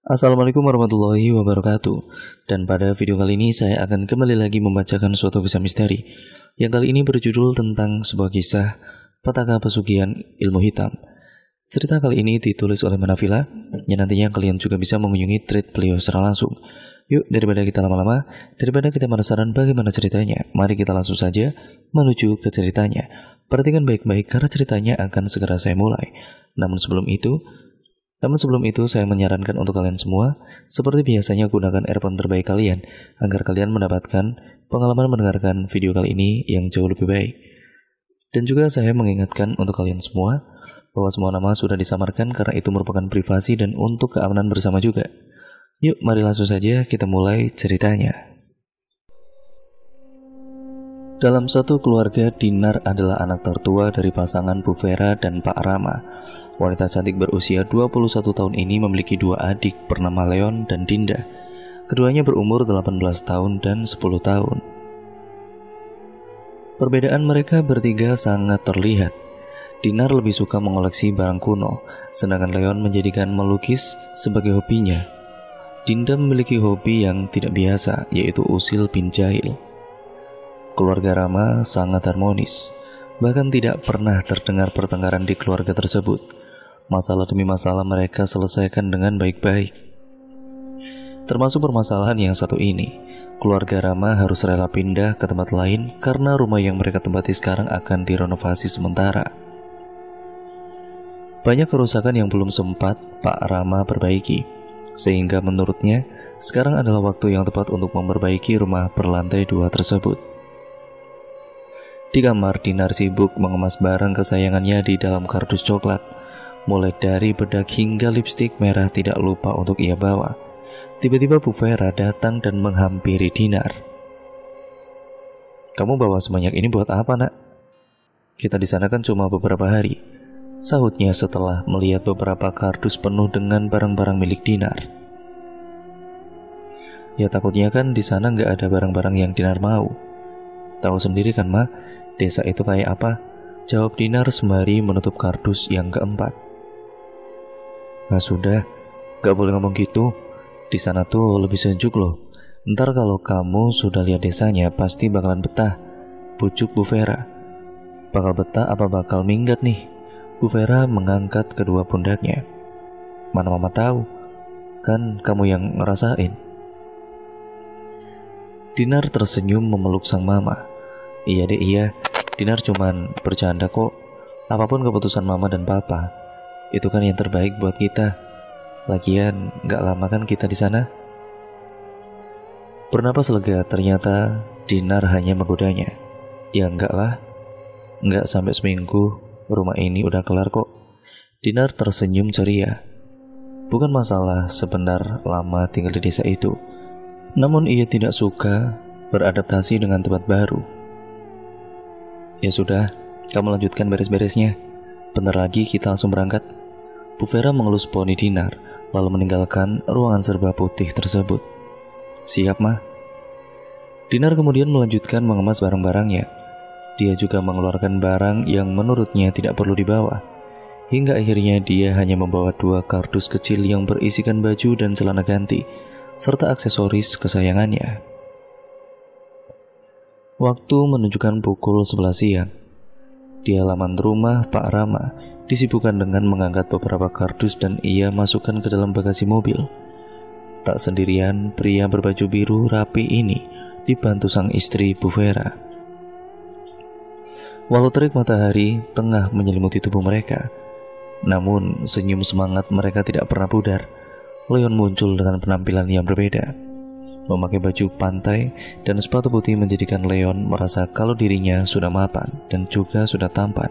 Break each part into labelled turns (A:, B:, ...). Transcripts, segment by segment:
A: Assalamualaikum warahmatullahi wabarakatuh. Dan pada video kali ini saya akan kembali lagi membacakan suatu kisah misteri yang kali ini berjudul tentang sebuah kisah petaka pesugihan ilmu hitam. Cerita kali ini ditulis oleh Manafila yang nantinya kalian juga bisa mengunjungi thread beliau secara langsung. Yuk, daripada kita lama-lama, daripada kita penasaran bagaimana ceritanya, mari kita langsung saja menuju ke ceritanya. Perhatikan baik-baik karena ceritanya akan segera saya mulai. Namun sebelum itu saya menyarankan untuk kalian semua, seperti biasanya gunakan earphone terbaik kalian, agar kalian mendapatkan pengalaman mendengarkan video kali ini yang jauh lebih baik. Dan juga saya mengingatkan untuk kalian semua, bahwa semua nama sudah disamarkan karena itu merupakan privasi dan untuk keamanan bersama juga. Yuk, mari langsung saja kita mulai ceritanya. Dalam satu keluarga, Dinar adalah anak tertua dari pasangan Bu Vera dan Pak Rama. Wanita cantik berusia 21 tahun ini memiliki dua adik bernama Leon dan Dinda. Keduanya berumur 18 tahun dan 10 tahun. Perbedaan mereka bertiga sangat terlihat. Dinar lebih suka mengoleksi barang kuno, sedangkan Leon menjadikan melukis sebagai hobinya. Dinda memiliki hobi yang tidak biasa, yaitu usil bin jahil. Keluarga Rama sangat harmonis, bahkan tidak pernah terdengar pertengkaran di keluarga tersebut. Masalah demi masalah mereka selesaikan dengan baik-baik. Termasuk permasalahan yang satu ini. Keluarga Rama harus rela pindah ke tempat lain karena rumah yang mereka tempati sekarang akan direnovasi sementara. Banyak kerusakan yang belum sempat Pak Rama perbaiki, sehingga menurutnya sekarang adalah waktu yang tepat untuk memperbaiki rumah berlantai 2 tersebut. Di kamar, Dinar sibuk mengemas barang kesayangannya di dalam kardus coklat. Mulai dari bedak hingga lipstik merah tidak lupa untuk ia bawa. Tiba-tiba Bu Vera datang dan menghampiri Dinar. "Kamu bawa sebanyak ini buat apa, nak?" "Kita di sana kan cuma beberapa hari," sahutnya setelah melihat beberapa kardus penuh dengan barang-barang milik Dinar. "Ya takutnya kan di sana nggak ada barang-barang yang Dinar mau. Tahu sendiri kan, Ma, desa itu kayak apa?" jawab Dinar sembari menutup kardus yang keempat. "Nah sudah, gak boleh ngomong gitu. Di sana tuh lebih sejuk loh. Ntar kalau kamu sudah lihat desanya pasti bakalan betah," pucuk Bu Vera. "Bakal betah apa bakal minggat nih?" Bu Vera mengangkat kedua pundaknya. "Mana mama tahu, kan kamu yang ngerasain." Dinar tersenyum memeluk sang mama. "Iya deh, iya. Dinar cuman bercanda kok. Apapun keputusan mama dan papa, itu kan yang terbaik buat kita. Lagian gak lama kan kita di sana." Bernapas lega, ternyata Dinar hanya menggodanya. "Ya enggak lah, enggak sampai seminggu, rumah ini udah kelar kok." Dinar tersenyum ceria. Bukan masalah sebentar lama tinggal di desa itu, namun ia tidak suka beradaptasi dengan tempat baru. "Ya sudah, kamu lanjutkan beres-beresnya. Bentar lagi kita langsung berangkat." Bu Vera mengelus poni Dinar, lalu meninggalkan ruangan serba putih tersebut. "Siap, Ma." Dinar kemudian melanjutkan mengemas barang-barangnya. Dia juga mengeluarkan barang yang menurutnya tidak perlu dibawa. Hingga akhirnya dia hanya membawa 2 kardus kecil yang berisikan baju dan celana ganti, serta aksesoris kesayangannya. Waktu menunjukkan pukul 11 siang. Di halaman rumah Pak Rama disibukkan dengan mengangkat beberapa kardus dan ia masukkan ke dalam bagasi mobil. Tak sendirian, pria berbaju biru rapi ini dibantu sang istri Bu Vera. Walau terik matahari tengah menyelimuti tubuh mereka, namun senyum semangat mereka tidak pernah pudar. Leon muncul dengan penampilan yang berbeda. Memakai baju pantai dan sepatu putih menjadikan Leon merasa kalau dirinya sudah mapan dan juga sudah tampan.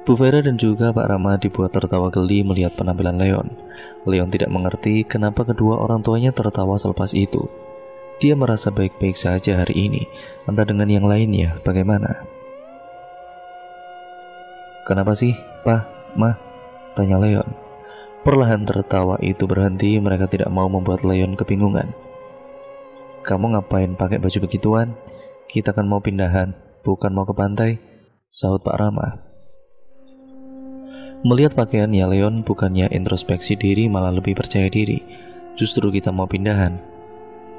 A: Bu Vera dan juga Pak Rama dibuat tertawa geli melihat penampilan Leon. Leon tidak mengerti kenapa kedua orang tuanya tertawa selepas itu. Dia merasa baik-baik saja hari ini, entah dengan yang lainnya bagaimana. "Kenapa sih, Pak, Ma?" tanya Leon. Perlahan tertawa itu berhenti, mereka tidak mau membuat Leon kebingungan. "Kamu ngapain pakai baju begituan? Kita kan mau pindahan, bukan mau ke pantai," sahut Pak Rama. Melihat pakaiannya, Leon bukannya introspeksi diri malah lebih percaya diri. Justru kita mau pindahan.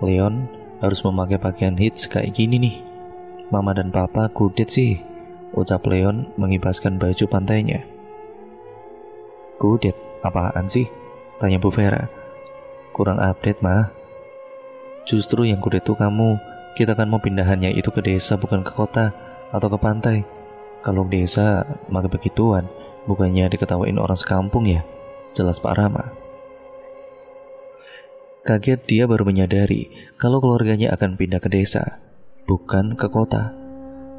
A: Leon harus memakai pakaian hits kayak gini nih. Mama dan papa kudet sih, ucap Leon mengibaskan baju pantainya. Kudet? Apaan sih? Tanya Bu Vera. Kurang update mah. Justru yang kudet tuh kamu. Kita kan mau pindahannya itu ke desa, bukan ke kota atau ke pantai. Kalau desa maka begituan, bukannya diketawain orang sekampung ya, jelas Pak Rama. Kaget dia baru menyadari kalau keluarganya akan pindah ke desa, bukan ke kota.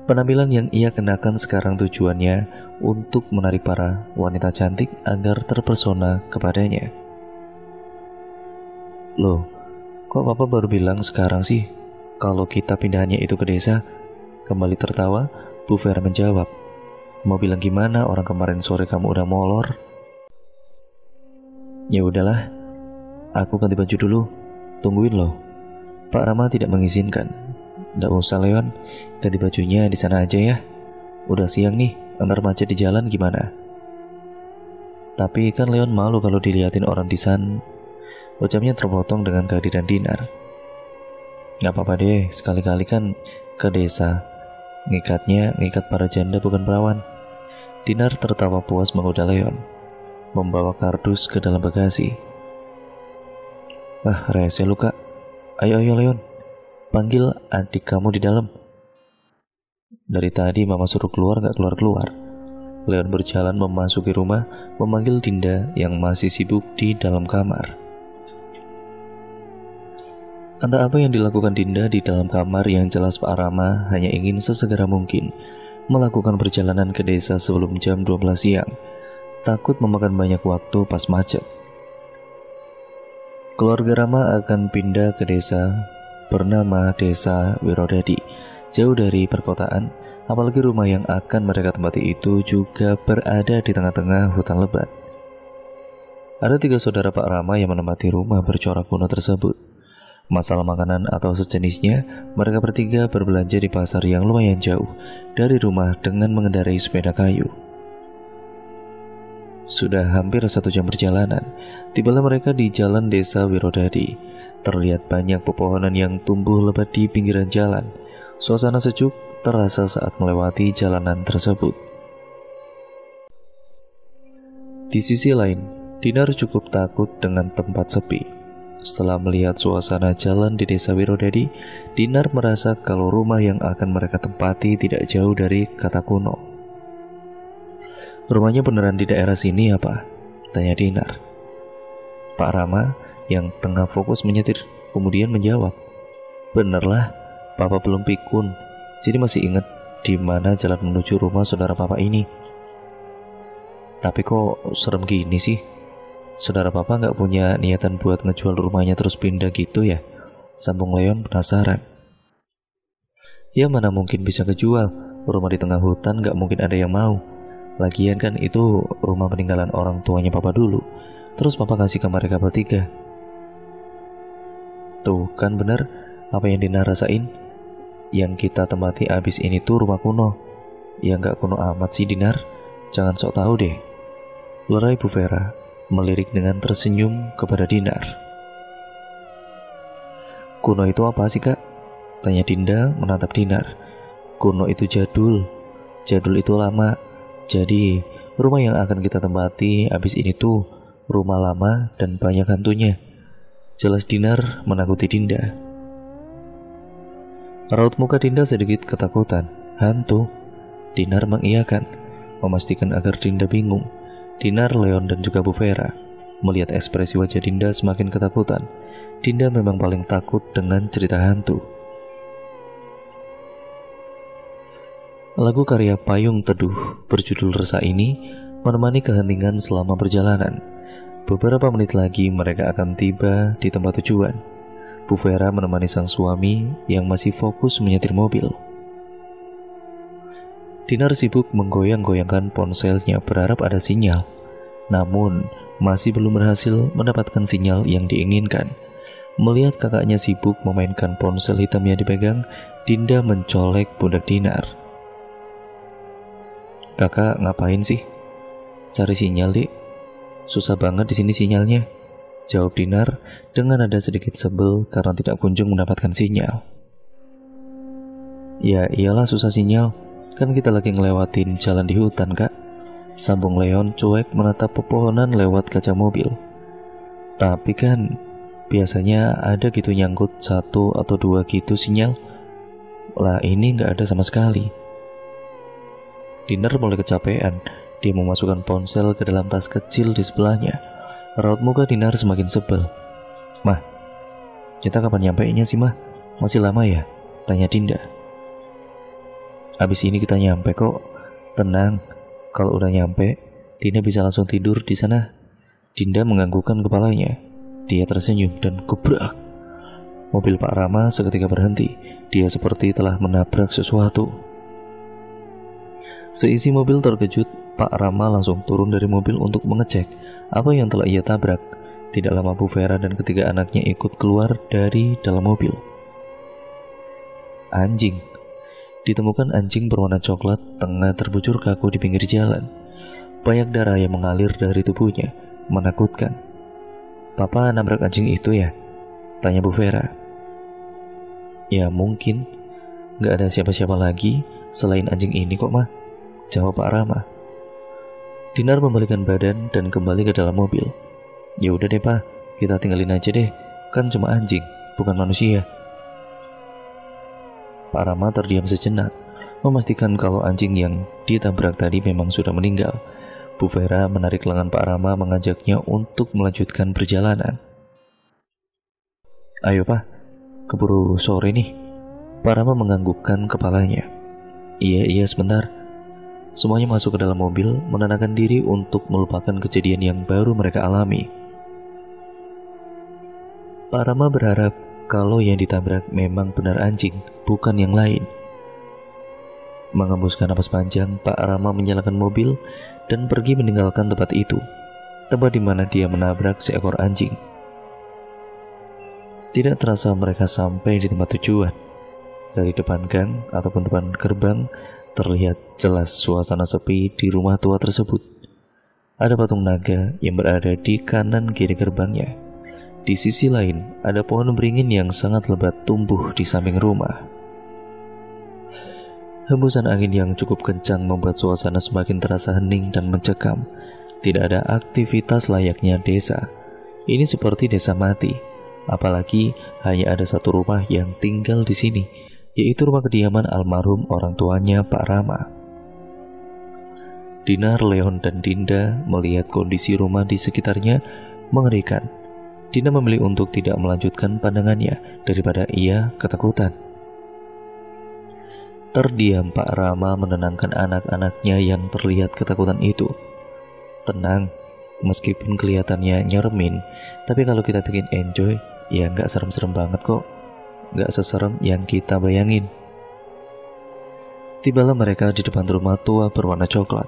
A: Penampilan yang ia kenakan sekarang tujuannya untuk menarik para wanita cantik agar terpesona kepadanya. Loh, kok Papa baru bilang sekarang sih kalau kita pindahannya itu ke desa? Kembali tertawa, Bu Vera menjawab. Mau bilang gimana, orang kemarin sore kamu udah molor. Ya udahlah, aku ganti baju dulu. Tungguin loh. Pak Rama tidak mengizinkan. Nggak usah Leon, ganti bajunya di sana aja ya. Udah siang nih, ntar macet di jalan gimana? Tapi kan Leon malu kalau diliatin orang di sana. Ucapnya terpotong dengan kehadiran Dinar. Gak apa-apa deh, sekali-kali kan ke desa. Ngikatnya ngikat para janda bukan perawan. Dinar tertawa puas menggoda Leon, membawa kardus ke dalam bagasi. Ah, rese lu kak. Ayo Leon, panggil adik kamu di dalam. Dari tadi mama suruh keluar gak keluar-keluar. Leon berjalan memasuki rumah, memanggil Dinda yang masih sibuk di dalam kamar. Entah apa yang dilakukan Dinda di dalam kamar, yang jelas Pak Rama hanya ingin sesegera mungkin melakukan perjalanan ke desa sebelum jam 12 siang, takut memakan banyak waktu pas macet. Keluarga Rama akan pindah ke desa bernama Desa Wirodadi, jauh dari perkotaan, apalagi rumah yang akan mereka tempati itu juga berada di tengah-tengah hutan lebat. Ada 3 saudara Pak Rama yang menempati rumah bercorak kuno tersebut. Masalah makanan atau sejenisnya, mereka bertiga berbelanja di pasar yang lumayan jauh dari rumah dengan mengendarai sepeda kayu. Sudah hampir 1 jam perjalanan, tibalah mereka di jalan Desa Wirodadi. Terlihat banyak pepohonan yang tumbuh lebat di pinggiran jalan. Suasana sejuk terasa saat melewati jalanan tersebut. Di sisi lain, Dinar cukup takut dengan tempat sepi. Setelah melihat suasana jalan di Desa Wirodadi, Dinar merasa kalau rumah yang akan mereka tempati tidak jauh dari kata kuno. Rumahnya beneran di daerah sini apa? Tanya Dinar. Pak Rama yang tengah fokus menyetir kemudian menjawab, benerlah, Papa belum pikun, jadi masih ingat di mana jalan menuju rumah saudara Papa ini. Tapi kok serem gini sih? Saudara Papa gak punya niatan buat ngejual rumahnya terus pindah gitu ya? Sambung Leon penasaran. Ya mana mungkin bisa kejual, rumah di tengah hutan gak mungkin ada yang mau. Lagian kan itu rumah peninggalan orang tuanya Papa dulu. Terus Papa kasih ke mereka bertiga. Tuh kan bener apa yang Dinar rasain. Yang kita tempati abis ini tuh rumah kuno. Ya gak kuno amat sih Dinar, jangan sok tahu deh. Lerai Bu Vera melirik dengan tersenyum kepada Dinar. Kuno itu apa sih kak? Tanya Dinda menatap Dinar. Kuno itu jadul. Jadul itu lama. Jadi rumah yang akan kita tempati abis ini tuh rumah lama dan banyak hantunya. Jelas Dinar menakuti Dinda. Raut muka Dinda sedikit ketakutan. Hantu? Dinar mengiyakan, memastikan agar Dinda bingung. Dinar, Leon, dan juga Bu Vera melihat ekspresi wajah Dinda semakin ketakutan. Dinda memang paling takut dengan cerita hantu. Lagu karya Payung Teduh berjudul Resa ini menemani keheningan selama perjalanan. Beberapa menit lagi mereka akan tiba di tempat tujuan. Bu Vera menemani sang suami yang masih fokus menyetir mobil. Dinar sibuk menggoyang-goyangkan ponselnya berharap ada sinyal. Namun, masih belum berhasil mendapatkan sinyal yang diinginkan. Melihat kakaknya sibuk memainkan ponsel hitam yang dipegang, Dinda mencolek pundak Dinar. Kakak ngapain sih? Cari sinyal, Dik. Susah banget di sini sinyalnya, jawab Dinar dengan nada sedikit sebel karena tidak kunjung mendapatkan sinyal. Ya iyalah susah sinyal, kan kita lagi ngelewatin jalan di hutan, Kak. Sambung Leon cuek menatap pepohonan lewat kaca mobil. Tapi kan biasanya ada gitu nyangkut 1 atau 2 gitu sinyal. Lah ini nggak ada sama sekali. Dinar mulai kecapean. Dia memasukkan ponsel ke dalam tas kecil di sebelahnya. Raut muka Dinar semakin sebel. Mah, kita kapan nyampainya sih, Mah? Masih lama ya? Tanya Dinda. Abis ini kita nyampe kok. Tenang, kalau udah nyampe, Dinda bisa langsung tidur di sana. Dinda menganggukkan kepalanya. Dia tersenyum dan gebrak. Mobil Pak Rama seketika berhenti. Dia seperti telah menabrak sesuatu. Seisi mobil terkejut. Pak Rama langsung turun dari mobil untuk mengecek apa yang telah ia tabrak. Tidak lama Bu Vera dan ketiga anaknya ikut keluar dari dalam mobil. Anjing. Ditemukan anjing berwarna coklat tengah terbujur kaku di pinggir jalan. Banyak darah yang mengalir dari tubuhnya. Menakutkan. Papa nabrak anjing itu ya? Tanya Bu Vera. Ya mungkin. Gak ada siapa-siapa lagi selain anjing ini kok, Mah, jawab Pak Rama. Dinar membalikan badan dan kembali ke dalam mobil. Ya udah deh, Pak, kita tinggalin aja deh. Kan cuma anjing, bukan manusia. Pak Rama terdiam sejenak, memastikan kalau anjing yang ditabrak tadi memang sudah meninggal. Bu Vera menarik lengan Pak Rama mengajaknya untuk melanjutkan perjalanan. Ayo, Pak, keburu sore nih. Pak Rama menganggukkan kepalanya. Iya sebentar. Semuanya masuk ke dalam mobil, menenangkan diri untuk melupakan kejadian yang baru mereka alami. Pak Rama berharap kalau yang ditabrak memang benar anjing, bukan yang lain. Mengembuskan napas panjang, Pak Rama menyalakan mobil dan pergi meninggalkan tempat itu, tempat di mana dia menabrak seekor anjing. Tidak terasa mereka sampai di tempat tujuan. Dari depan gang ataupun depan gerbang, terlihat jelas suasana sepi di rumah tua tersebut. Ada patung naga yang berada di kanan kiri gerbangnya. Di sisi lain, ada pohon beringin yang sangat lebat tumbuh di samping rumah. Hembusan angin yang cukup kencang membuat suasana semakin terasa hening dan mencekam. Tidak ada aktivitas layaknya desa. Ini seperti desa mati. Apalagi hanya ada satu rumah yang tinggal di sini, yaitu rumah kediaman almarhum orang tuanya Pak Rama. Dinar, Leon, dan Dinda melihat kondisi rumah di sekitarnya mengerikan. Dinda memilih untuk tidak melanjutkan pandangannya daripada ia ketakutan. Terdiam, Pak Rama menenangkan anak-anaknya yang terlihat ketakutan itu. Tenang, meskipun kelihatannya nyeremin, tapi kalau kita bikin enjoy, ya nggak serem-serem banget kok. Gak seserem yang kita bayangin. Tibalah mereka di depan rumah tua berwarna coklat.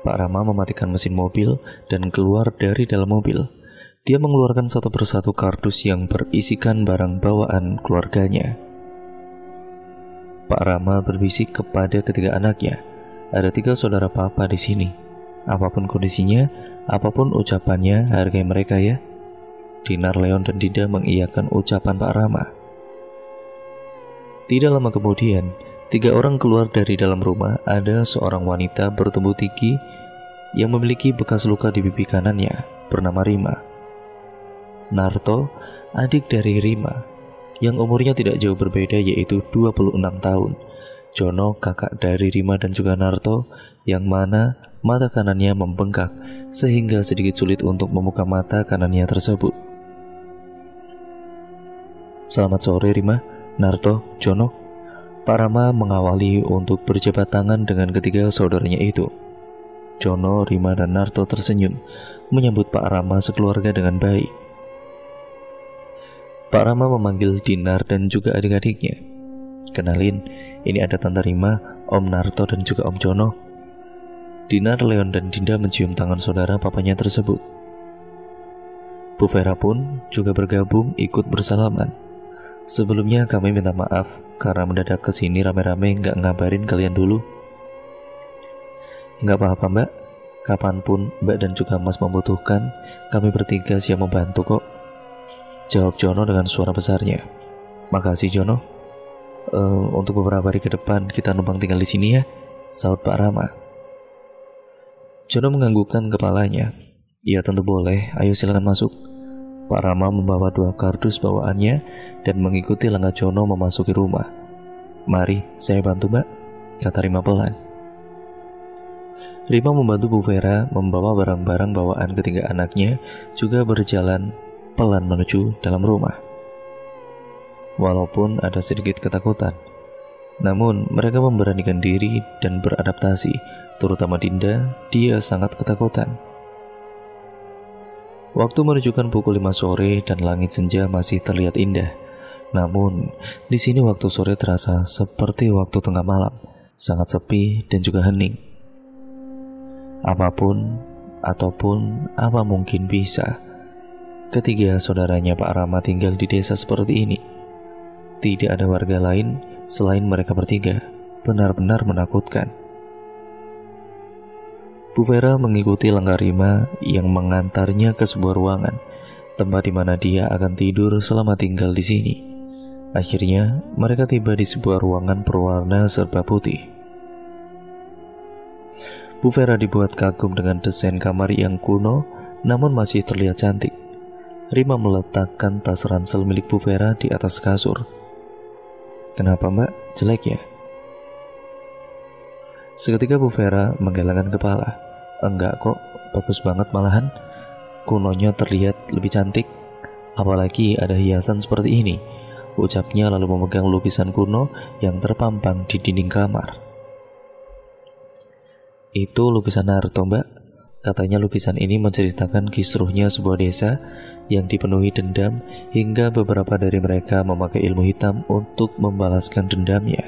A: Pak Rama mematikan mesin mobil dan keluar dari dalam mobil. Dia mengeluarkan satu persatu kardus yang berisikan barang bawaan keluarganya. Pak Rama berbisik kepada ketiga anaknya. Ada 3 saudara papa di sini. Apapun kondisinya, apapun ucapannya, hargai mereka ya. Dinar, Leon, dan Dinda mengiyakan ucapan Pak Rama. Tidak lama kemudian, 3 orang keluar dari dalam rumah. Ada seorang wanita bertubuh tinggi yang memiliki bekas luka di pipi kanannya, bernama Rima. Narto, adik dari Rima, yang umurnya tidak jauh berbeda yaitu 26 tahun. Jono, kakak dari Rima dan juga Narto, yang mana mata kanannya membengkak sehingga sedikit sulit untuk membuka mata kanannya tersebut. Selamat sore Rima, Narto, Jono. Pak Rama mengawali untuk berjabat tangan dengan ketiga saudaranya itu. Jono, Rima, dan Narto tersenyum menyambut Pak Rama sekeluarga dengan baik. Pak Rama memanggil Dinar dan juga adik-adiknya. Kenalin, ini ada Tante Rima, Om Narto, dan juga Om Jono. Dinar, Leon, dan Dinda mencium tangan saudara papanya tersebut. Bu Vera pun juga bergabung ikut bersalaman. Sebelumnya kami minta maaf karena mendadak kesini rame-rame nggak ngabarin kalian dulu. Nggak apa-apa Mbak, Kapanpun Mbak dan juga Mas membutuhkan, kami bertiga siap membantu kok, jawab Jono dengan suara besarnya. Makasih Jono. Untuk beberapa hari ke depan kita numpang tinggal di sini ya, sahut Pak Rama. Jono menganggukkan kepalanya. Ya tentu boleh, ayo silakan masuk. Pak Rama membawa 2 kardus bawaannya dan mengikuti langkah Jono memasuki rumah. Mari, saya bantu Mbak, kata Rima pelan. Rima membantu Bu Vera membawa barang-barang bawaan ketiga anaknya, juga berjalan pelan menuju dalam rumah. Walaupun ada sedikit ketakutan, namun mereka memberanikan diri dan beradaptasi, terutama Dinda, dia sangat ketakutan. Waktu menunjukkan pukul 5 sore dan langit senja masih terlihat indah. Namun, di sini waktu sore terasa seperti waktu tengah malam, sangat sepi dan juga hening. Apapun ataupun apa mungkin bisa. Ketiga saudaranya Pak Rama tinggal di desa seperti ini. Tidak ada warga lain selain mereka bertiga. Benar-benar menakutkan. Bu Vera mengikuti langkah Rima yang mengantarnya ke sebuah ruangan, tempat di mana dia akan tidur selama tinggal di sini. Akhirnya mereka tiba di sebuah ruangan berwarna serba putih. Bu Vera dibuat kagum dengan desain kamar yang kuno, namun masih terlihat cantik. Rima meletakkan tas ransel milik Bu Vera di atas kasur. Kenapa Mbak? Jelek ya? Seketika Bu Vera menggelengkan kepala. Enggak kok, bagus banget malahan. Kunonya terlihat lebih cantik. Apalagi ada hiasan seperti ini, ucapnya lalu memegang lukisan kuno yang terpampang di dinding kamar. Itu lukisan Naruto Mbak. Katanya lukisan ini menceritakan kisruhnya sebuah desa yang dipenuhi dendam hingga beberapa dari mereka memakai ilmu hitam untuk membalaskan dendamnya.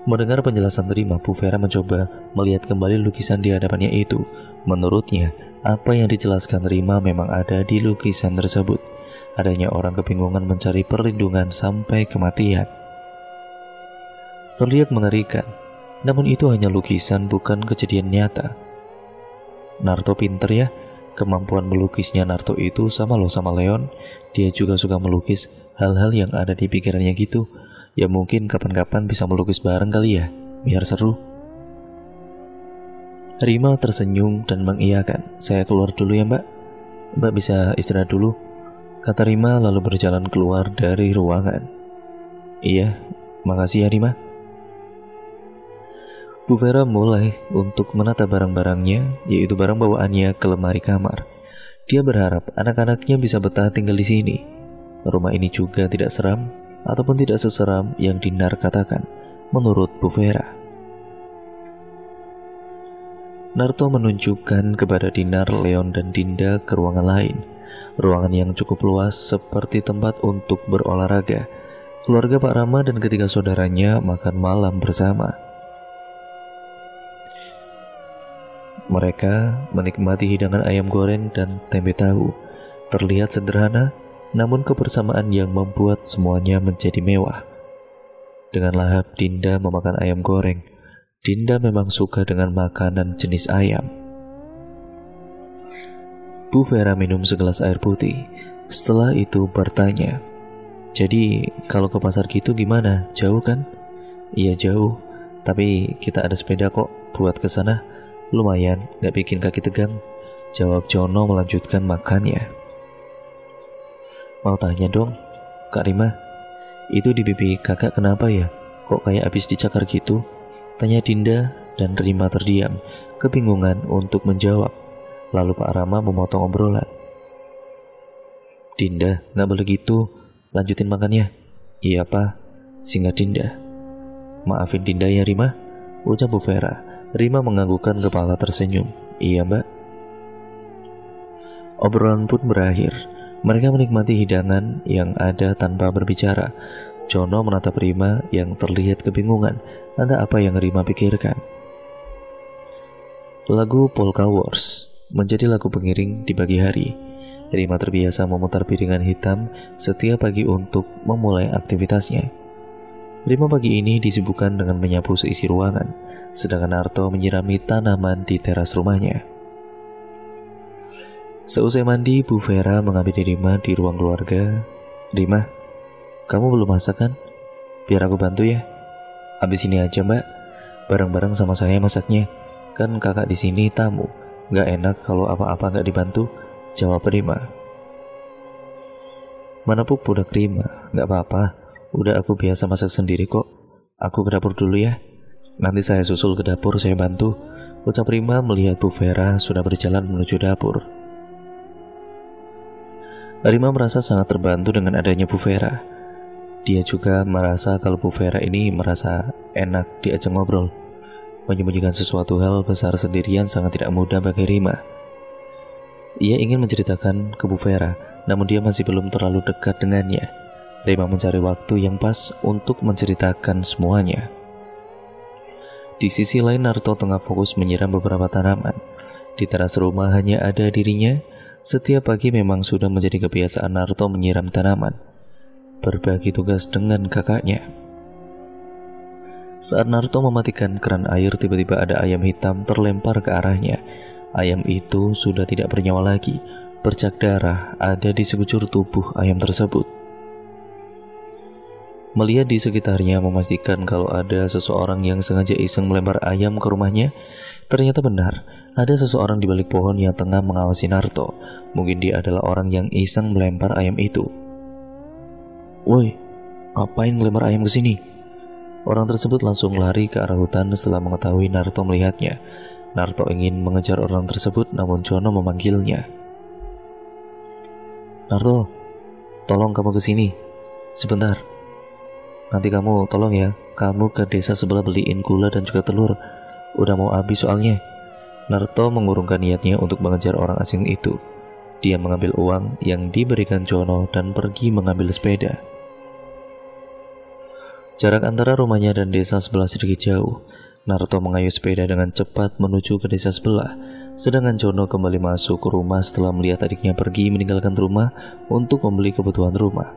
A: Mendengar penjelasan Rima, Bu Vera mencoba melihat kembali lukisan di hadapannya itu. Menurutnya, apa yang dijelaskan Rima memang ada di lukisan tersebut. Adanya orang kebingungan mencari perlindungan sampai kematian. Terlihat mengerikan. Namun itu hanya lukisan, bukan kejadian nyata. Naruto pinter ya. Kemampuan melukisnya Naruto itu sama loh sama Leon. Dia juga suka melukis hal-hal yang ada di pikirannya gitu. Ya mungkin kapan-kapan bisa melukis bareng kali ya, biar seru. Rima tersenyum dan mengiyakan. Saya keluar dulu ya Mbak. Mbak bisa istirahat dulu, kata Rima lalu berjalan keluar dari ruangan. Iya, makasih ya Rima. Bu Vera mulai untuk menata barang-barangnya, yaitu barang bawaannya ke lemari kamar. Dia berharap anak-anaknya bisa betah tinggal di sini. Rumah ini juga tidak seram, ataupun tidak seseram yang Dinar katakan, menurut Bu Vera. Naruto menunjukkan kepada Dinar, Leon, dan Dinda ke ruangan lain. Ruangan yang cukup luas seperti tempat untuk berolahraga. Keluarga Pak Rama dan ketiga saudaranya makan malam bersama. Mereka menikmati hidangan ayam goreng dan tempe tahu. Terlihat sederhana, namun kebersamaan yang membuat semuanya menjadi mewah. Dengan lahap Dinda memakan ayam goreng. Dinda memang suka dengan makanan jenis ayam. Bu Vera minum segelas air putih. Setelah itu bertanya, jadi kalau ke pasar gitu gimana? Jauh kan? Iya jauh, tapi kita ada sepeda kok buat ke sana. Lumayan, gak bikin kaki tegang, jawab Jono melanjutkan makannya. Mau tanya dong, Kak Rima, itu di pipi kakak kenapa ya? Kok kayak habis dicakar gitu? Tanya Dinda dan Rima terdiam, kebingungan untuk menjawab. Lalu Pak Rama memotong obrolan. Dinda, gak boleh gitu, lanjutin makannya. Iya Pak, singkat Dinda. Maafin Dinda ya Rima, ucap Bu Vera. Rima menganggukkan kepala tersenyum. Iya Mbak. Obrolan pun berakhir. Mereka menikmati hidangan yang ada tanpa berbicara. Jono menatap Rima yang terlihat kebingungan. Ada apa yang Rima pikirkan? Lagu Polka Wars menjadi lagu pengiring di pagi hari. Rima terbiasa memutar piringan hitam setiap pagi untuk memulai aktivitasnya. Rima pagi ini disibukkan dengan menyapu seisi ruangan. sedangkan Naruto menyirami tanaman di teras rumahnya. Seusai mandi, Bu Vera mengambil Rima di ruang keluarga. "Rima, kamu belum masak kan? Biar aku bantu ya." "Habis ini aja mbak, bareng-bareng sama saya masaknya. Kan kakak di sini tamu, gak enak kalau apa-apa gak dibantu," jawab Rima. Menepuk pundak Rima, "Gak apa-apa, udah aku biasa masak sendiri kok. Aku ke dapur dulu ya. Nanti saya susul ke dapur, saya bantu," ucap Rima melihat Bu Vera sudah berjalan menuju dapur. Rima merasa sangat terbantu dengan adanya Bu Vera. Dia juga merasa kalau Bu Vera ini merasa enak diajak ngobrol. Menyembunyikan sesuatu hal besar sendirian sangat tidak mudah bagi Rima. Ia ingin menceritakan ke Bu Vera, namun dia masih belum terlalu dekat dengannya. Rima mencari waktu yang pas untuk menceritakan semuanya. Di sisi lain, Naruto tengah fokus menyiram beberapa tanaman. Di teras rumah hanya ada dirinya. Setiap pagi memang sudah menjadi kebiasaan Naruto menyiram tanaman, berbagi tugas dengan kakaknya. Saat Naruto mematikan keran air, tiba-tiba ada ayam hitam terlempar ke arahnya. Ayam itu sudah tidak bernyawa lagi. Bercak darah ada di sekujur tubuh ayam tersebut. Melihat di sekitarnya memastikan kalau ada seseorang yang sengaja iseng melempar ayam ke rumahnya. Ternyata benar, ada seseorang di balik pohon yang tengah mengawasi Naruto. Mungkin dia adalah orang yang iseng melempar ayam itu. "Woi, ngapain melempar ayam ke sini?" Orang tersebut langsung lari ke arah hutan setelah mengetahui Naruto melihatnya. Naruto ingin mengejar orang tersebut, namun Chono memanggilnya. "Naruto, tolong kamu ke sini. Sebentar. Nanti kamu tolong ya, kamu ke desa sebelah beliin gula dan juga telur. Udah mau habis soalnya." Naruto mengurungkan niatnya untuk mengejar orang asing itu. Dia mengambil uang yang diberikan Chono dan pergi mengambil sepeda. Jarak antara rumahnya dan desa sebelah sedikit jauh. Naruto mengayuh sepeda dengan cepat menuju ke desa sebelah. Sedangkan Chono kembali masuk ke rumah setelah melihat adiknya pergi meninggalkan rumah untuk membeli kebutuhan rumah.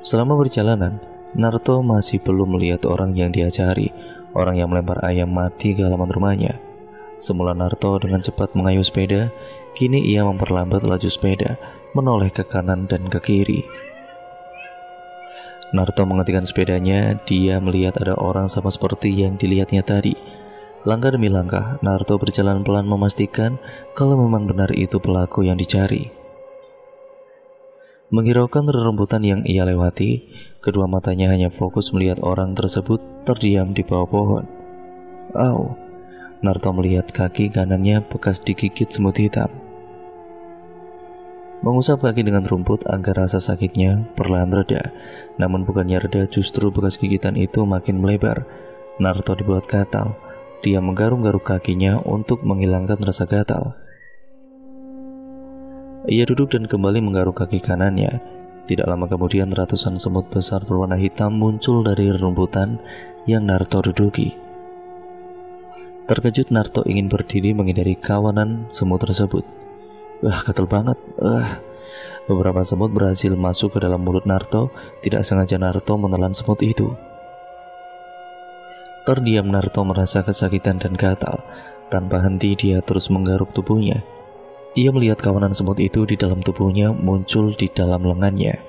A: Selama perjalanan, Naruto masih belum melihat orang yang dia cari, orang yang melempar ayam mati ke halaman rumahnya. Semula Naruto dengan cepat mengayuh sepeda, kini ia memperlambat laju sepeda, menoleh ke kanan dan ke kiri. Naruto menghentikan sepedanya, dia melihat ada orang sama seperti yang dilihatnya tadi. Langkah demi langkah, Naruto berjalan pelan memastikan kalau memang benar itu pelaku yang dicari. Menghiraukan rerumputan yang ia lewati, kedua matanya hanya fokus melihat orang tersebut terdiam di bawah pohon. "Au!" Naruto melihat kaki kanannya bekas digigit semut hitam. Mengusap kaki dengan rumput agar rasa sakitnya perlahan reda. Namun bukannya reda, justru bekas gigitan itu makin melebar. Naruto dibuat gatal. Dia menggaruk-garuk kakinya untuk menghilangkan rasa gatal. Ia duduk dan kembali menggaruk kaki kanannya. Tidak lama kemudian ratusan semut besar berwarna hitam muncul dari rerumputan yang Naruto duduki. Terkejut, Naruto ingin berdiri menghindari kawanan semut tersebut. "Wah, gatal banget. Beberapa semut berhasil masuk ke dalam mulut Naruto. Tidak sengaja Naruto menelan semut itu. Terdiam, Naruto merasa kesakitan dan gatal. Tanpa henti dia terus menggaruk tubuhnya. Ia melihat kawanan semut itu di dalam tubuhnya muncul di dalam lengannya.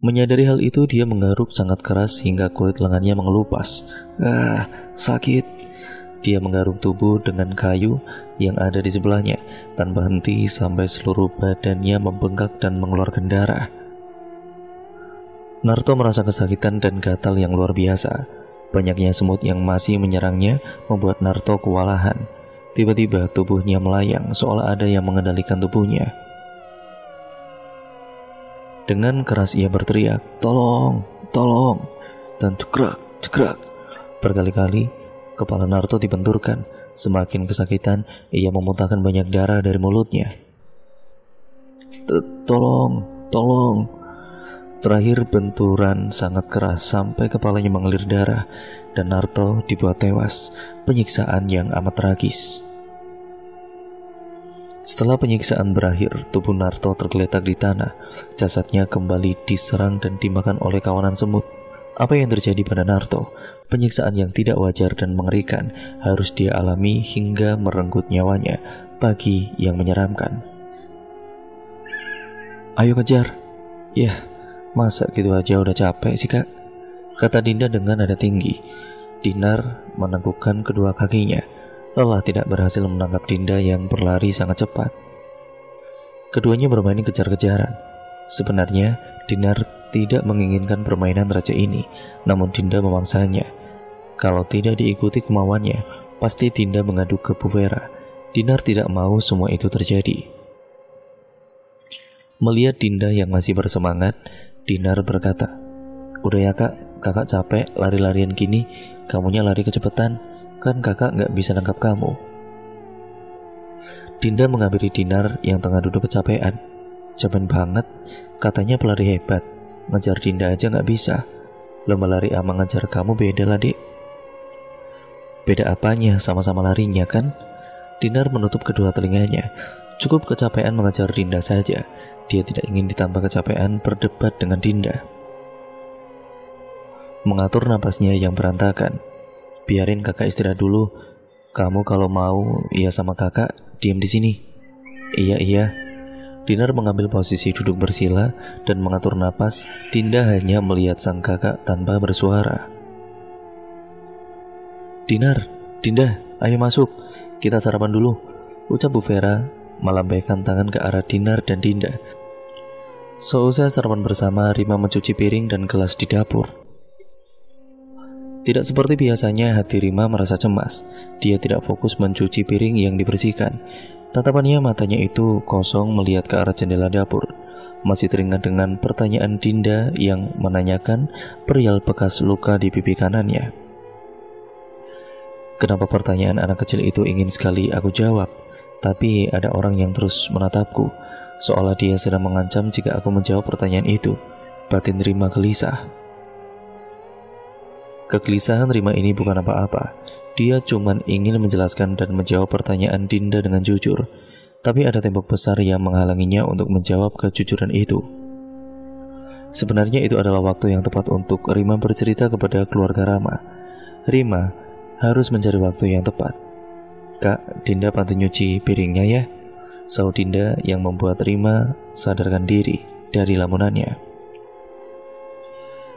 A: Menyadari hal itu, dia menggaruk sangat keras hingga kulit lengannya mengelupas. Sakit. Dia menggaruk tubuh dengan kayu yang ada di sebelahnya tanpa henti sampai seluruh badannya membengkak dan mengeluarkan darah. Naruto merasa kesakitan dan gatal yang luar biasa. Banyaknya semut yang masih menyerangnya membuat Naruto kewalahan. Tiba-tiba tubuhnya melayang seolah ada yang mengendalikan tubuhnya. Dengan keras ia berteriak, "Tolong, tolong!" Dan cekrak, cekrak. Berkali-kali kepala Naruto dibenturkan. Semakin kesakitan, ia memuntahkan banyak darah dari mulutnya. Tolong, tolong. Terakhir benturan sangat keras sampai kepalanya mengalir darah dan Naruto dibuat tewas. Penyiksaan yang amat tragis. Setelah penyiksaan berakhir, tubuh Naruto tergeletak di tanah. Jasadnya kembali diserang dan dimakan oleh kawanan semut. Apa yang terjadi pada Narto? Penyiksaan yang tidak wajar dan mengerikan harus dia alami hingga merenggut nyawanya. Pagi yang menyeramkan. Ayo kejar. Yah, masa gitu aja udah capek sih kak? Kata Dinda dengan nada tinggi. Dinar menegukkan kedua kakinya. Lelah tidak berhasil menangkap Dinda yang berlari sangat cepat. Keduanya bermain kejar-kejaran. Sebenarnya Dinar tidak menginginkan permainan raja ini, namun Dinda memangsanya. Kalau tidak diikuti kemauannya, pasti Dinda mengadu ke Bu Vera. Dinar tidak mau semua itu terjadi. Melihat Dinda yang masih bersemangat, Dinar berkata, "Udah ya kak, kakak capek lari-larian gini, kamunya lari kecepatan, kan kakak gak bisa nangkap kamu." Dinda menghampiri Dinar yang tengah duduk kecapean. "Cemen banget, katanya pelari hebat, ngejar Dinda aja gak bisa. Lomba lari ama ngejar kamu beda lah dek." "Beda apanya, sama-sama larinya kan?" Dinar menutup kedua telinganya. Cukup kecapean mengejar Dinda saja. Dia tidak ingin ditambah kecapean berdebat dengan Dinda. Mengatur napasnya yang berantakan. "Biarin kakak istirahat dulu. Kamu kalau mau iya sama kakak, diam di sini." Iya. Dinar mengambil posisi duduk bersila dan mengatur napas. Dinda hanya melihat sang kakak tanpa bersuara. "Dinar, Dinda, ayo masuk. Kita sarapan dulu," ucap Bu Vera melambaikan tangan ke arah Dinar dan Dinda. Seusai sarapan bersama, Rima mencuci piring dan gelas di dapur. Tidak seperti biasanya, hati Rima merasa cemas. Dia tidak fokus mencuci piring yang dibersihkan. Tatapannya matanya itu kosong melihat ke arah jendela dapur. Masih teringat dengan pertanyaan Dinda yang menanyakan perihal bekas luka di pipi kanannya. Kenapa pertanyaan anak kecil itu ingin sekali aku jawab, tapi ada orang yang terus menatapku, seolah dia sedang mengancam jika aku menjawab pertanyaan itu. Batin Rima gelisah. Kegelisahan Rima ini bukan apa-apa. Dia cuma ingin menjelaskan dan menjawab pertanyaan Dinda dengan jujur. Tapi ada tembok besar yang menghalanginya untuk menjawab kejujuran itu. Sebenarnya itu adalah waktu yang tepat untuk Rima bercerita kepada keluarga Rama. Rima harus mencari waktu yang tepat. "Kak, Dinda bantu nyuci piringnya ya," sahut Dinda yang membuat Rima sadarkan diri dari lamunannya.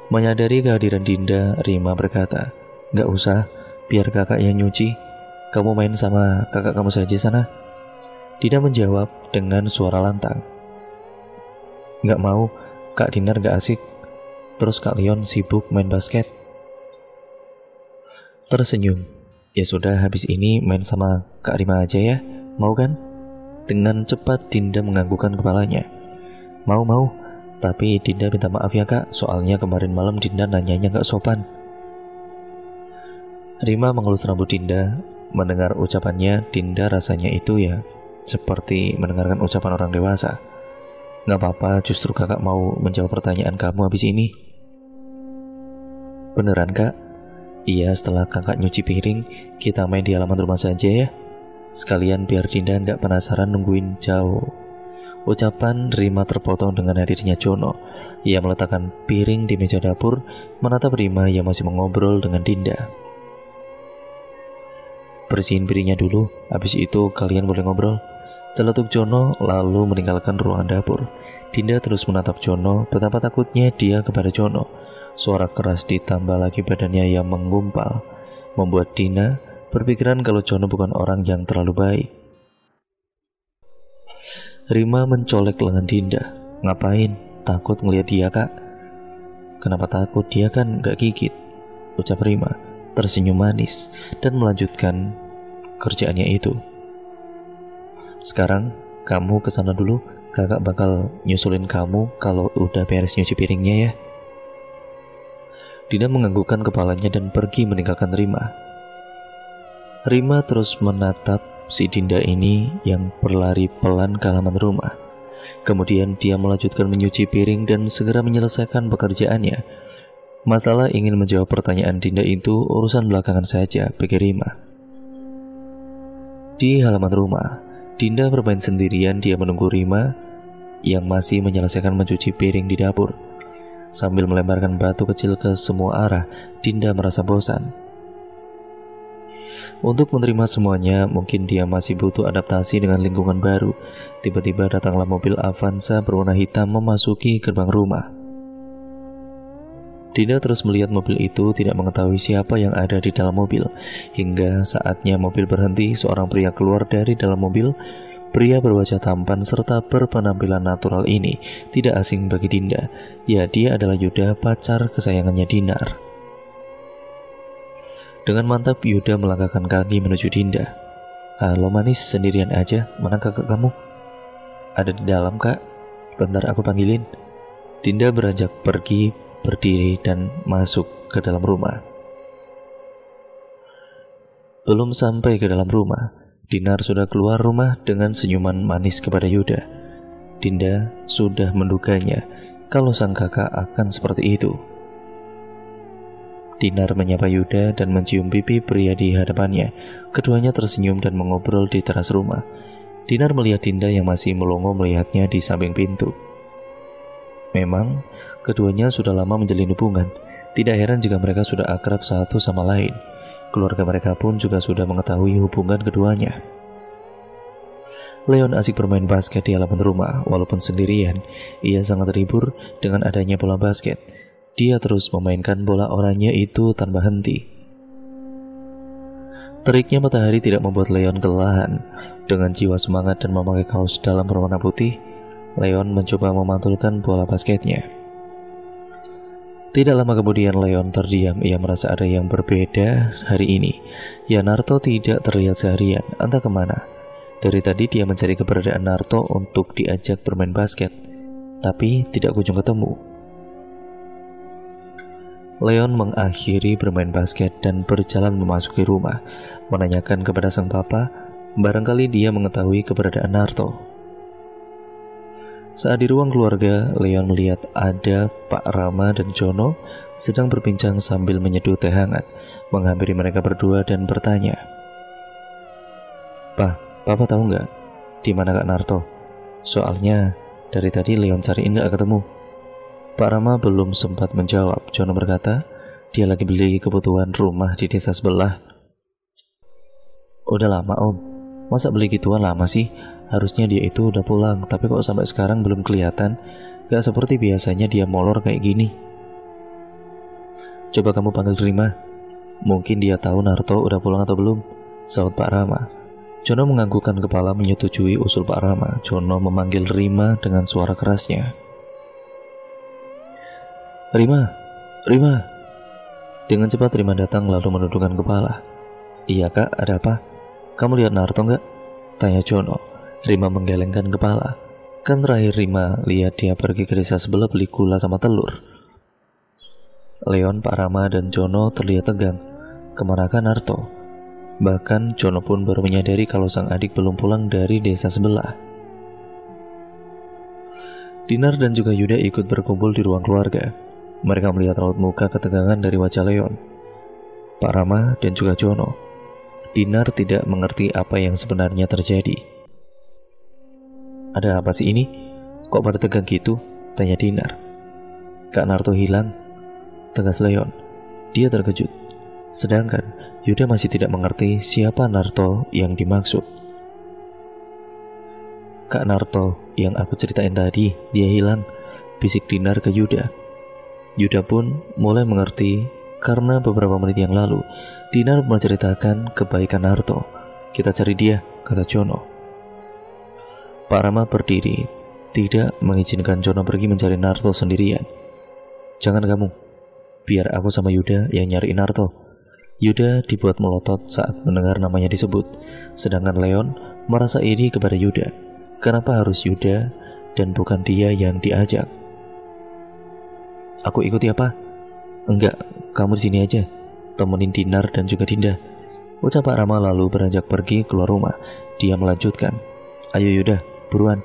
A: Menyadari kehadiran Dinda, Rima berkata, "Gak usah, biar kakak yang nyuci. Kamu main sama kakak kamu saja sana." Dinda menjawab dengan suara lantang. "Gak mau, Kak Dinar gak asik. Terus Kak Leon sibuk main basket." Tersenyum. "Ya sudah, habis ini main sama Kak Rima aja ya, mau kan?" Dengan cepat Dinda menganggukkan kepalanya. Mau. Tapi Dinda minta maaf ya kak, soalnya kemarin malam Dinda nanyanya gak sopan." Rima mengelus rambut Dinda. Mendengar ucapannya, Dinda rasanya itu ya seperti mendengarkan ucapan orang dewasa. "Gak apa-apa, justru kakak mau menjawab pertanyaan kamu habis ini." "Beneran kak?" "Iya, setelah kakak nyuci piring, kita main di halaman rumah saja ya. Sekalian biar Dinda gak penasaran nungguin jauh." Ucapan Rima terpotong dengan hadirnya Jono. Ia meletakkan piring di meja dapur, menatap Rima yang masih mengobrol dengan Dinda. "Bersihin piringnya dulu, habis itu kalian boleh ngobrol," celetuk Jono lalu meninggalkan ruangan dapur. Dinda terus menatap Jono, betapa takutnya dia kepada Jono. Suara keras ditambah lagi badannya yang menggumpal, membuat Dinda berpikiran kalau Jono bukan orang yang terlalu baik. Rima mencolek lengan Dinda. "Ngapain? Takut ngeliat dia kak?" "Kenapa takut? Dia kan gak gigit," ucap Rima, tersenyum manis dan melanjutkan kerjaannya itu. "Sekarang kamu kesana dulu, kakak bakal nyusulin kamu kalau udah beres nyuci piringnya ya." Dinda menganggukkan kepalanya dan pergi meninggalkan Rima. Rima terus menatap si Dinda ini yang berlari pelan ke halaman rumah. Kemudian dia melanjutkan menyuci piring dan segera menyelesaikan pekerjaannya. Masalah ingin menjawab pertanyaan Dinda itu urusan belakangan saja, pikir Rima. Di halaman rumah, Dinda bermain sendirian. Dia menunggu Rima yang masih menyelesaikan mencuci piring di dapur. Sambil melemparkan batu kecil ke semua arah, Dinda merasa bosan. Untuk menerima semuanya, mungkin dia masih butuh adaptasi dengan lingkungan baru. Tiba-tiba datanglah mobil Avanza berwarna hitam memasuki gerbang rumah. Dinda terus melihat mobil itu, tidak mengetahui siapa yang ada di dalam mobil. Hingga saatnya mobil berhenti, seorang pria keluar dari dalam mobil. Pria berwajah tampan serta berpenampilan natural ini tidak asing bagi Dinda. Ya, dia adalah Yuda, pacar kesayangannya Dinar. Dengan mantap Yuda melangkahkan kaki menuju Dinda. "Halo manis, sendirian aja? Mana kakak kamu?" "Ada di dalam kak, bentar aku panggilin." Dinda beranjak pergi, berdiri dan masuk ke dalam rumah. Belum sampai ke dalam rumah, Dinar sudah keluar rumah dengan senyuman manis kepada Yuda. Dinda sudah menduganya kalau sang kakak akan seperti itu. Dinar menyapa Yuda dan mencium pipi pria di hadapannya. Keduanya tersenyum dan mengobrol di teras rumah. Dinar melihat Dinda yang masih melongo melihatnya di samping pintu. Memang, keduanya sudah lama menjalin hubungan. Tidak heran jika mereka sudah akrab satu sama lain. Keluarga mereka pun juga sudah mengetahui hubungan keduanya. Leon asik bermain basket di halaman rumah. Walaupun sendirian, ia sangat terhibur dengan adanya bola basket. Dia terus memainkan bola oranye itu tanpa henti. Teriknya matahari tidak membuat Leon kelelahan. Dengan jiwa semangat dan memakai kaos dalam berwarna putih, Leon mencoba memantulkan bola basketnya. Tidak lama kemudian Leon terdiam. Ia merasa ada yang berbeda hari ini. Ya, Naruto tidak terlihat seharian, entah kemana. Dari tadi dia mencari keberadaan Naruto untuk diajak bermain basket, tapi tidak kunjung ketemu. Leon mengakhiri bermain basket dan berjalan memasuki rumah, menanyakan kepada sang papa, barangkali dia mengetahui keberadaan Naruto. Saat di ruang keluarga, Leon melihat ada Pak Rama dan Jono sedang berbincang sambil menyeduh teh hangat, menghampiri mereka berdua dan bertanya, Papa tahu nggak di mana Kak Naruto? Soalnya dari tadi Leon cariin nggak ketemu." Pak Rama belum sempat menjawab. Jono berkata, dia lagi beli kebutuhan rumah di desa sebelah. "Udah lama om, masa beli gituan lama sih? Harusnya dia itu udah pulang, tapi kok sampai sekarang belum kelihatan. Gak seperti biasanya dia molor kayak gini." "Coba kamu panggil Rima, mungkin dia tahu Naruto udah pulang atau belum," sahut Pak Rama. Jono menganggukkan kepala menyetujui usul Pak Rama. Jono memanggil Rima dengan suara kerasnya. Rima. Dengan cepat Rima datang lalu menundukkan kepala. "Iya kak, ada apa? Kamu lihat Naruto nggak?" tanya Jono. Rima menggelengkan kepala. Kan terakhir Rima lihat dia pergi ke desa sebelah beli gula sama telur. Leon, Pak Rama, dan Jono terlihat tegang. Kemanakah Naruto? Bahkan Jono pun baru menyadari kalau sang adik belum pulang dari desa sebelah. Dinar dan juga Yuda ikut berkumpul di ruang keluarga. Mereka melihat raut muka ketegangan dari wajah Leon, Pak Rama, dan juga Jono. Dinar tidak mengerti apa yang sebenarnya terjadi. "Ada apa sih ini? Kok pada tegang gitu?" tanya Dinar. "Kak Naruto hilang," tegas Leon. Dia terkejut. Sedangkan Yuda masih tidak mengerti siapa Naruto yang dimaksud. "Kak Naruto yang aku ceritain tadi, dia hilang," bisik Dinar ke Yuda. Yuda pun mulai mengerti karena beberapa menit yang lalu Dinar menceritakan kebaikan Naruto. "Kita cari dia," kata Jono. Pak Rama berdiri, tidak mengizinkan Jono pergi mencari Naruto sendirian. "Jangan kamu, biar aku sama Yuda yang nyari Naruto." Yuda dibuat melotot saat mendengar namanya disebut. Sedangkan Leon merasa iri kepada Yuda. Kenapa harus Yuda dan bukan dia yang diajak? "Aku ikuti apa?" "Enggak, kamu di sini aja, temenin Dinar dan juga Dinda," ucap Pak Rama lalu beranjak pergi keluar rumah. Dia melanjutkan, "Ayo Yuda, buruan."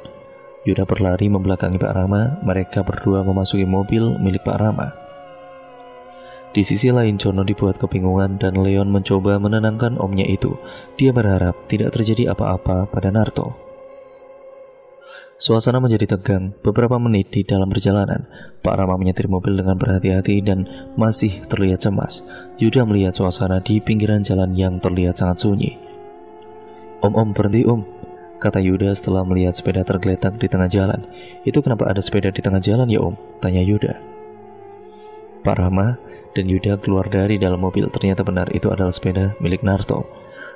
A: Yuda berlari membelakangi Pak Rama. Mereka berdua memasuki mobil milik Pak Rama. Di sisi lain Jono dibuat kebingungan dan Leon mencoba menenangkan omnya itu. Dia berharap tidak terjadi apa-apa pada Naruto. Suasana menjadi tegang. Beberapa menit di dalam perjalanan, Pak Rama menyetir mobil dengan berhati-hati dan masih terlihat cemas. Yuda melihat suasana di pinggiran jalan yang terlihat sangat sunyi. Om, berhenti om, kata Yuda setelah melihat sepeda tergeletak di tengah jalan. Itu kenapa ada sepeda di tengah jalan ya om? Tanya Yuda. Pak Rama dan Yuda keluar dari dalam mobil. Ternyata benar itu adalah sepeda milik Narto.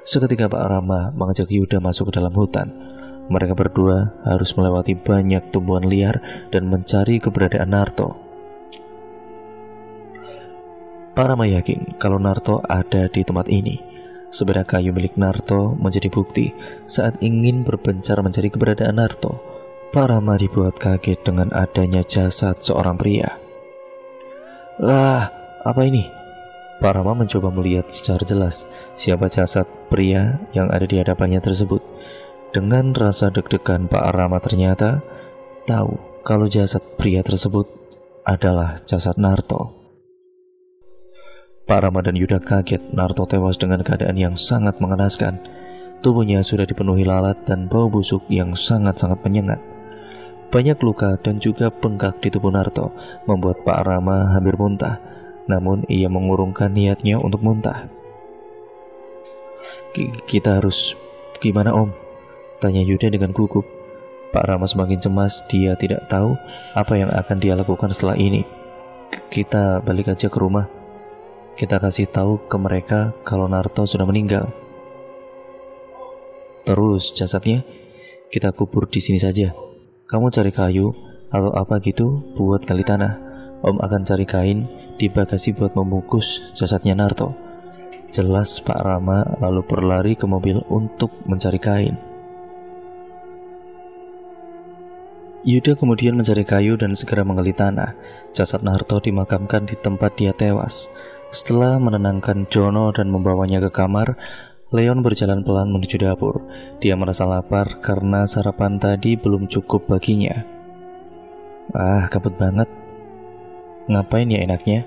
A: Seketika Pak Rama mengajak Yuda masuk ke dalam hutan. Mereka berdua harus melewati banyak tumbuhan liar dan mencari keberadaan Narto. Pak Rama yakin kalau Narto ada di tempat ini. Sepeda kayu milik Narto menjadi bukti saat ingin berpencar mencari keberadaan Narto. Pak Rama dibuat kaget dengan adanya jasad seorang pria. Wah, apa ini? Pak Rama mencoba melihat secara jelas siapa jasad pria yang ada di hadapannya tersebut. Dengan rasa deg-degan, Pak Rama ternyata tahu kalau jasad pria tersebut adalah jasad Narto. Pak Rama dan Yuda kaget. Narto tewas dengan keadaan yang sangat mengenaskan. Tubuhnya sudah dipenuhi lalat dan bau busuk yang sangat-sangat menyengat. Banyak luka dan juga bengkak di tubuh Narto membuat Pak Rama hampir muntah. Namun ia mengurungkan niatnya untuk muntah. Kita harus gimana om? Tanya Yuda dengan gugup. Pak Rama semakin cemas. Dia tidak tahu apa yang akan dia lakukan setelah ini. Kita balik aja ke rumah. Kita kasih tahu ke mereka kalau Narto sudah meninggal. Terus jasadnya kita kubur di sini saja. Kamu cari kayu atau apa gitu buat gali tanah. Om akan cari kain di bagasi buat membungkus jasadnya Narto. Jelas Pak Rama lalu berlari ke mobil untuk mencari kain. Yuda kemudian mencari kayu dan segera menggali tanah. Jasad Narto dimakamkan di tempat dia tewas. Setelah menenangkan Jono dan membawanya ke kamar, Leon berjalan pelan menuju dapur. Dia merasa lapar karena sarapan tadi belum cukup baginya. Kabut banget. Ngapain ya enaknya?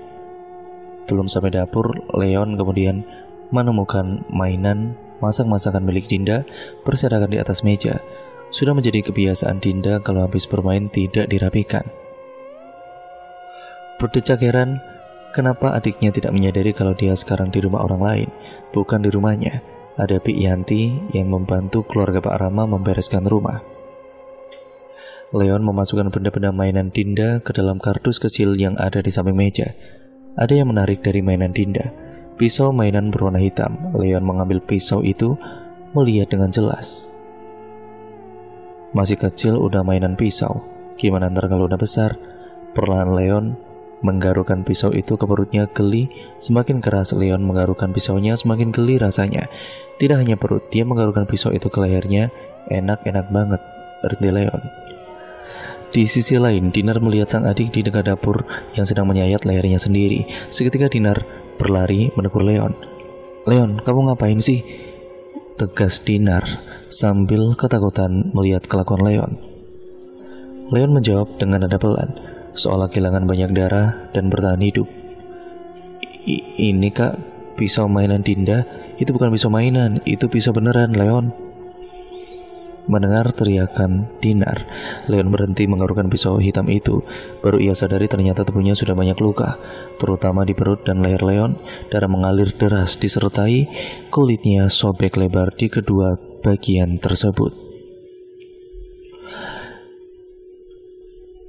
A: Belum sampai dapur, Leon kemudian menemukan mainan masak-masakan milik Dinda berserakan di atas meja. Sudah menjadi kebiasaan Dinda kalau habis bermain tidak dirapikan. Berdecak heran, kenapa adiknya tidak menyadari kalau dia sekarang di rumah orang lain, bukan di rumahnya. Ada Bik Yanti yang membantu keluarga Pak Rama membereskan rumah. Leon memasukkan benda-benda mainan Dinda ke dalam kardus kecil yang ada di samping meja. Ada yang menarik dari mainan Dinda. Pisau mainan berwarna hitam. Leon mengambil pisau itu, melihat dengan jelas. Masih kecil udah mainan pisau. Gimana ntar kalau udah besar? Perlahan Leon menggarukan pisau itu ke perutnya. Geli. Semakin keras Leon menggarukan pisaunya, semakin geli rasanya. Tidak hanya perut, dia menggarukan pisau itu ke lehernya. Enak-enak banget, arti Leon. Di sisi lain, Dinar melihat sang adik di dekat dapur yang sedang menyayat lehernya sendiri. Seketika Dinar berlari menegur Leon. Leon, kamu ngapain sih? Tegas Dinar sambil ketakutan melihat kelakuan Leon. Leon menjawab dengan nada pelan, seolah kehilangan banyak darah dan bertahan hidup. Ini kak, pisau mainan Dinda. Itu bukan pisau mainan, itu pisau beneran Leon. Mendengar teriakan Dinar, Leon berhenti menggarukan pisau hitam itu. Baru ia sadari ternyata tubuhnya sudah banyak luka, terutama di perut dan leher Leon. Darah mengalir deras disertai kulitnya sobek lebar di kedua bagian tersebut.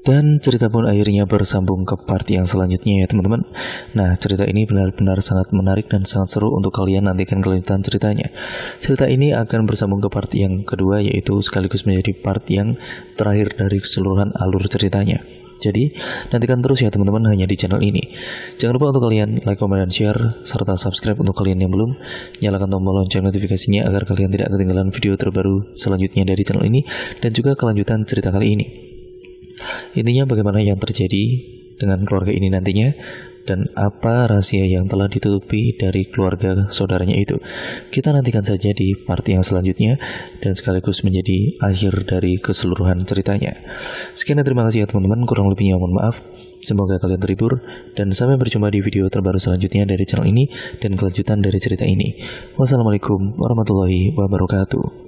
A: Dan cerita pun akhirnya bersambung ke part yang selanjutnya ya teman-teman. Nah, cerita ini benar-benar sangat menarik dan sangat seru untuk kalian nantikan kelanjutan ceritanya. Cerita ini akan bersambung ke part yang kedua, yaitu sekaligus menjadi part yang terakhir dari keseluruhan alur ceritanya. Jadi, nantikan terus ya teman-teman hanya di channel ini. Jangan lupa untuk kalian like, comment, dan share, serta subscribe untuk kalian yang belum. Nyalakan tombol lonceng notifikasinya agar kalian tidak ketinggalan video terbaru selanjutnya dari channel ini, dan juga kelanjutan cerita kali ini. Intinya bagaimana yang terjadi dengan keluarga ini nantinya, dan apa rahasia yang telah ditutupi dari keluarga saudaranya itu. Kita nantikan saja di part yang selanjutnya, dan sekaligus menjadi akhir dari keseluruhan ceritanya. Sekian dan terima kasih ya teman-teman, kurang lebihnya mohon maaf. Semoga kalian terhibur, dan sampai berjumpa di video terbaru selanjutnya dari channel ini dan kelanjutan dari cerita ini. Wassalamualaikum warahmatullahi wabarakatuh.